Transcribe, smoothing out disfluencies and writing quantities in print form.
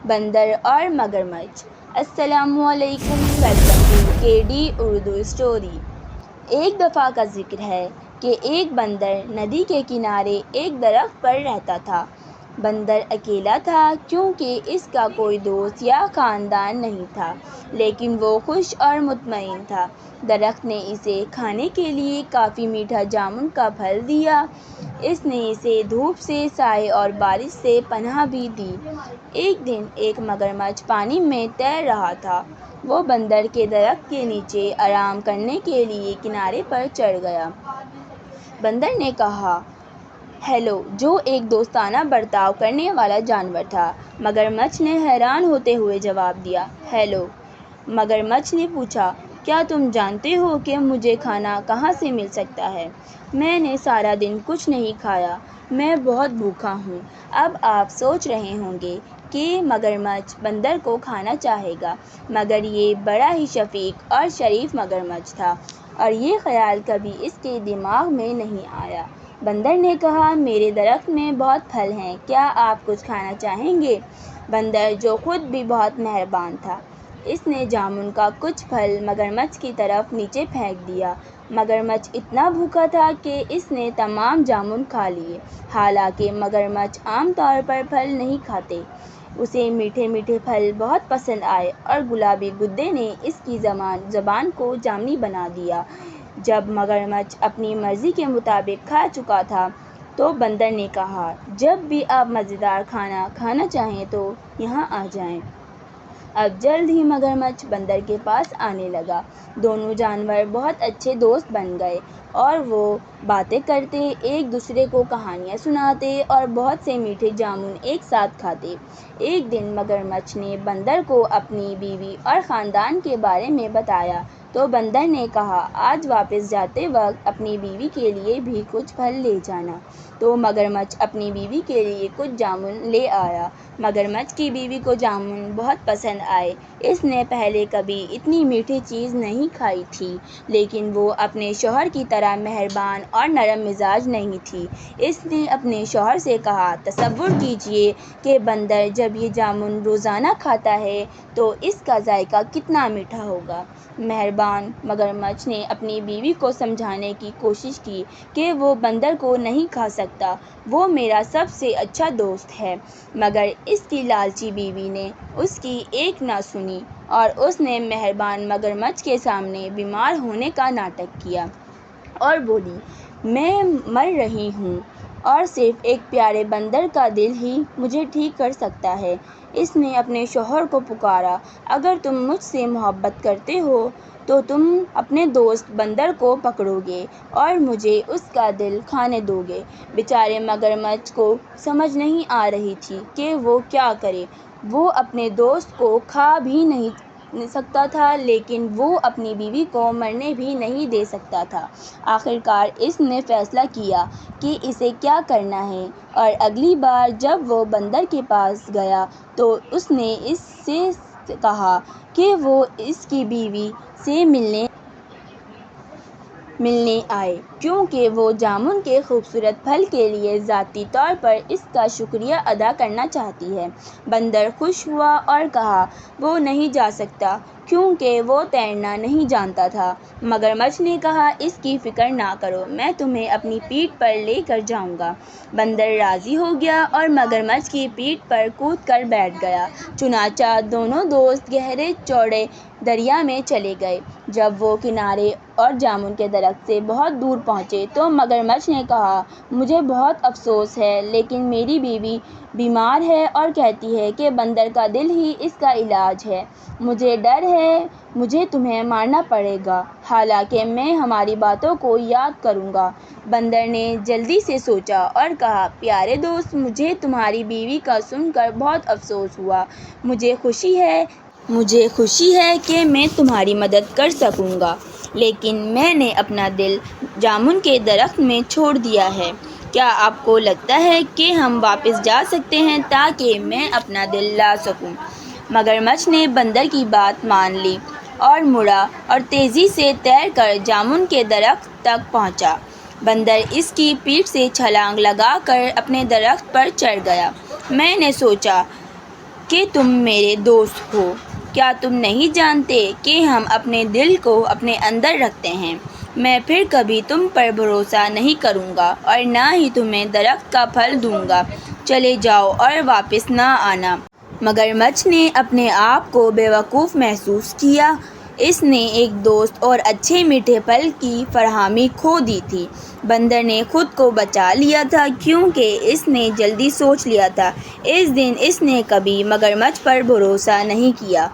بندر اور مگرمچھ۔ السلام علیکم، ویلکم ٹو کے ڈی اردو اسٹوری۔ ایک دفعہ کا ذکر ہے کہ ایک بندر ندی کے کنارے ایک درخت پر رہتا تھا۔ بندر اکیلا تھا کیونکہ اس کا کوئی دوست یا خاندان نہیں تھا، لیکن وہ خوش اور مطمئن تھا۔ درخت نے اسے کھانے کے لیے کافی میٹھا جامن کا پھل دیا۔ اس نے اسے دھوپ سے، سائے اور بارش سے پناہ بھی دی۔ ایک دن ایک مگرمچھ پانی میں تیر رہا تھا۔ وہ بندر کے درخت کے نیچے آرام کرنے کے لیے کنارے پر چڑھ گیا۔ بندر نے کہا، ہیلو، جو ایک دوستانہ برتاؤ کرنے والا جانور تھا۔ مگرمچھ نے حیران ہوتے ہوئے جواب دیا، ہیلو۔ مگرمچھ نے پوچھا، کیا تم جانتے ہو کہ مجھے کھانا کہاں سے مل سکتا ہے؟ میں نے سارا دن کچھ نہیں کھایا، میں بہت بھوکا ہوں۔ اب آپ سوچ رہے ہوں گے کہ مگرمچھ بندر کو کھانا چاہے گا، مگر یہ بڑا ہی شفیق اور شریف مگرمچھ تھا اور یہ خیال کبھی اس کے دماغ میں نہیں آیا۔ بندر نے کہا، میرے درخت میں بہت پھل ہیں، کیا آپ کچھ کھانا چاہیں گے؟ بندر، جو خود بھی بہت مہربان تھا، اس نے جامن کا کچھ پھل مگرمچھ کی طرف نیچے پھینک دیا۔ مگرمچھ اتنا بھوکا تھا کہ اس نے تمام جامن کھا لیے۔ حالانکہ مگرمچھ عام طور پر پھل نہیں کھاتے، اسے میٹھے میٹھے پھل بہت پسند آئے اور گلابی گدے نے اس کی زبان کو جامنی بنا دیا۔ جب مگرمچھ اپنی مرضی کے مطابق کھا چکا تھا تو بندر نے کہا، جب بھی آپ مزیدار کھانا کھانا چاہیں تو یہاں آ جائیں۔ اب جلد ہی مگرمچھ بندر کے پاس آنے لگا۔ دونوں جانور بہت اچھے دوست بن گئے اور وہ باتیں کرتے، ایک دوسرے کو کہانیاں سناتے اور بہت سے میٹھے جامن ایک ساتھ کھاتے۔ ایک دن مگرمچھ نے بندر کو اپنی بیوی اور خاندان کے بارے میں بتایا تو بندر نے کہا، آج واپس جاتے وقت اپنی بیوی کے لیے بھی کچھ پھل لے جانا۔ تو مگرمچھ اپنی بیوی کے لیے کچھ جامن لے آیا۔ مگرمچھ کی بیوی کو جامن بہت پسند آئے۔ اس نے پہلے کبھی اتنی میٹھی چیز نہیں کھائی تھی، لیکن وہ اپنے شوہر کی طرح مہربان اور نرم مزاج نہیں تھی۔ اس نے اپنے شوہر سے کہا، تصور کیجیے کہ بندر جب یہ جامن روزانہ کھاتا ہے تو اس کا ذائقہ کتنا میٹھا ہوگا۔ مہربان مگرمچھ نے اپنی بیوی کو سمجھانے کی کوشش کی کہ وہ بندر کو نہیں کھا سکتا، وہ میرا سب سے اچھا دوست ہے، مگر اس کی لالچی بیوی نے اس کی ایک نہ سنی اور اس نے مہربان مگرمچھ کے سامنے بیمار ہونے کا ناٹک کیا اور بولی، میں مر رہی ہوں اور صرف ایک پیارے بندر کا دل ہی مجھے ٹھیک کر سکتا ہے۔ اس نے اپنے شوہر کو پکارا، اگر تم مجھ سے محبت کرتے ہو تو تم اپنے دوست بندر کو پکڑو گے اور مجھے اس کا دل کھانے دو گے۔ بیچارے مگرمچھ کو سمجھ نہیں آ رہی تھی کہ وہ کیا کرے۔ وہ اپنے دوست کو کھا بھی نہیں سکتا تھا، لیکن وہ اپنی بیوی کو مرنے بھی نہیں دے سکتا تھا۔ آخرکار اس نے فیصلہ کیا کہ اسے کیا کرنا ہے اور اگلی بار جب وہ بندر کے پاس گیا تو اس نے اس سے کہا کہ وہ اس کی بیوی سے ملنے آئے، کیونکہ وہ جامن کے خوبصورت پھل کے لیے ذاتی طور پر اس کا شکریہ ادا کرنا چاہتی ہے۔ بندر خوش ہوا اور کہا، وہ نہیں جا سکتا کیونکہ وہ تیرنا نہیں جانتا تھا۔ مگرمچھ نے کہا، اس کی فکر نہ کرو، میں تمہیں اپنی پیٹھ پر لے کر جاؤں گا۔ بندر راضی ہو گیا اور مگرمچھ کی پیٹھ پر کود کر بیٹھ گیا۔ چنانچہ دونوں دوست گہرے چوڑے دریا میں چلے گئے۔ جب وہ کنارے اور جامن کے درخت سے بہت دور پہنچے تو مگرمچھ نے کہا، مجھے بہت افسوس ہے، لیکن میری بیوی بیمار ہے اور کہتی ہے کہ بندر کا دل ہی اس کا علاج ہے۔ مجھے ڈر ہے مجھے تمہیں مارنا پڑے گا، حالانکہ میں ہماری باتوں کو یاد کروں گا۔ بندر نے جلدی سے سوچا اور کہا، پیارے دوست، مجھے تمہاری بیوی کا سن کر بہت افسوس ہوا۔ مجھے خوشی ہے کہ میں تمہاری مدد کر سکوں گا، لیکن میں نے اپنا دل جامن کے درخت میں چھوڑ دیا ہے۔ کیا آپ کو لگتا ہے کہ ہم واپس جا سکتے ہیں تاکہ میں اپنا دل لا سکوں؟ مگرمچھ نے بندر کی بات مان لی اور مڑا اور تیزی سے تیر کر جامن کے درخت تک پہنچا۔ بندر اس کی پیٹھ سے چھلانگ لگا کر اپنے درخت پر چڑھ گیا۔ میں نے سوچا کہ تم میرے دوست ہو۔ کیا تم نہیں جانتے کہ ہم اپنے دل کو اپنے اندر رکھتے ہیں؟ میں پھر کبھی تم پر بھروسہ نہیں کروں گا اور نہ ہی تمہیں درخت کا پھل دوں گا۔ چلے جاؤ اور واپس نہ آنا۔ مگرمچھ نے اپنے آپ کو بے وقوف محسوس کیا۔ اس نے ایک دوست اور اچھے میٹھے پھل کی فراہمی کھو دی تھی۔ بندر نے خود کو بچا لیا تھا کیونکہ اس نے جلدی سوچ لیا تھا۔ اس دن اس نے کبھی مگرمچھ پر بھروسہ نہیں کیا۔